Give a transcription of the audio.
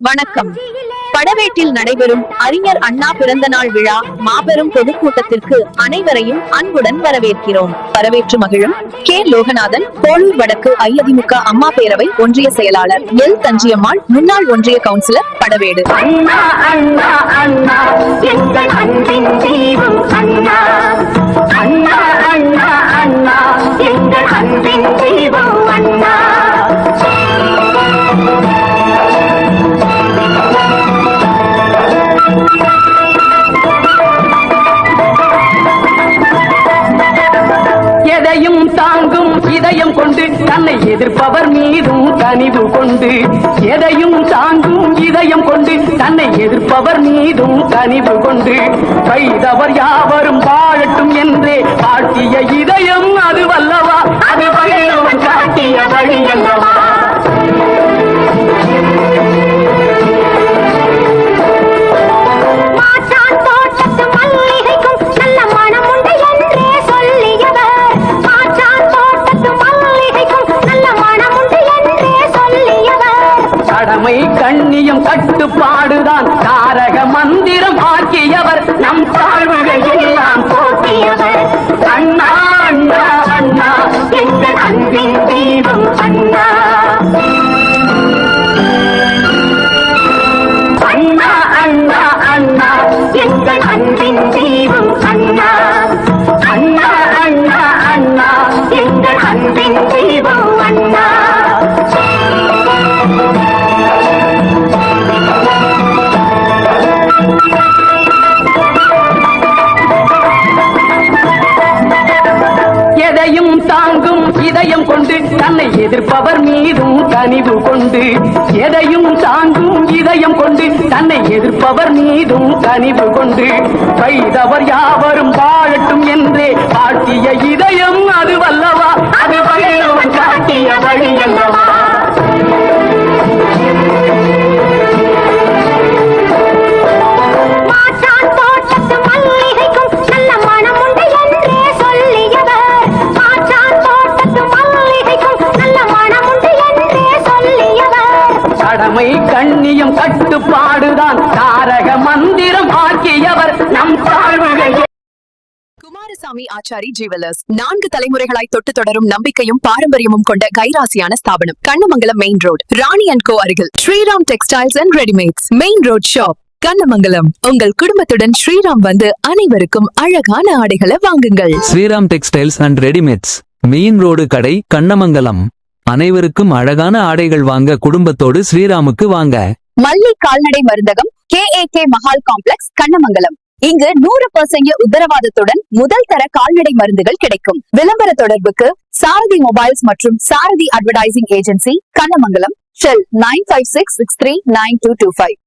வணக்கம். படவேட்டில் நடைபெறும் அறிஞர் அண்ணா பிறந்த நாள் விழா மாபெரும் பொதுக்கூட்டத்திற்கு அனைவரையும் அன்புடன் வரவேற்கிறோம். வரவேற்று மகிழும் கே. லோகநாதன், போலூர் வடக்கு அதிமுக அம்மா பேரவை ஒன்றிய செயலாளர் எல். தஞ்சியம்மாள், முன்னாள் ஒன்றிய கவுன்சிலர், படவேடு. அண்ணா அண்ணா அண்ணா எங்கள் அன்பின் தெய்வம் அண்ணா. அண்ணா அண்ணா அண்ணா எங்கள் அன்பின் தெய்வம் அண்ணா. எதையும் தாங்கும் இதயம் கொண்டு தன்னை எதிர்ப்பவர் மீதும் கனிவு கொண்டு, எதையும் தாங்கும் இதயம் கொண்டு தன்னை எதிர்ப்பவர் மீதும் கனிவு கொண்டு, வைதவர் யாவரும் வாழட்டும் என்றே காட்டிய இதயம் அது வல்லவா, அது வள்ளுவன் காட்டிய வழி அல்லவா. கடமை கண்ணியம் கட்டுப்பாடுதான் தாரக மந்திரம் ஆக்கியவர், நம் தாழ்வுகள் எல்லாம் போக்கியவர். அண்ணா அண்ணா அண்ணா எங்கள் அன்பின் தெய்வம் அண்ணா. அண்ணா அண்ணா அண்ணா எங்கள் அன்பின் தெய்வம் அண்ணா. அண்ணா அண்ணா அண்ணா எங்கள் அன்பின் தெய்வம் அண்ணா. எதையும் தாங்கும் இதயம் கொண்டு தன்னை எதிர்ப்பவர் மீதும் கனிவு கொண்டு, எதையும் தாங்கும் இதயம் கொண்டு தன்னை எதிர்ப்பவர் மீதும் கனிவு கொண்டு, வைதவர் யாவரும் வாழட்டும் என்றே காட்டிய இதயம் அது வல்லவா, அது வள்ளுவன் காட்டிய வழி அல்லவா. கடமை கண்ணியம் கட்டுப்பாடுதான் தாரக மந்திரம் ஆக்கியவர், நம் தாழ்வுகள். குமாரசாமி ஆச்சாரி ஜுவல்லர்ஸ் 4 தலைமுறைகளாய் தொட்டு தொடரும் நம்பிக்கையும் பாரம்பரியமும் கொண்ட கைராசியான ஸ்தாபனம். Kannamangalam main road, Rani and co அருகில் Sriram textiles and readymades, main road shop, Kannamangalam. உங்கள் குடும்பத்துடன் ஸ்ரீராம் வந்து அனைவருக்கும் அழகான ஆடைகளை வாங்குங்கள். Sriram textiles and readymades, main road கடை, கண்ணமங்கலம். அனைவருக்கும் அழகான ஆடைகள் வாங்க குடும்பத்தோடு ஸ்ரீராமுக்கு வாங்க. மல்லி கால்நடை மருந்தகம், KAK மஹால் காம்ப்ளெக்ஸ், கண்ணமங்கலம். இங்கு 100% உத்தரவாதத்துடன் முதல் தர கால்நடை மருந்துகள் கிடைக்கும். விளம்பர தொடர்புக்கு சாரதி மொபைல்ஸ் மற்றும் சாரதி அட்வர்டைசிங் ஏஜென்சி, கண்ணமங்கலம். செல் 9566392225.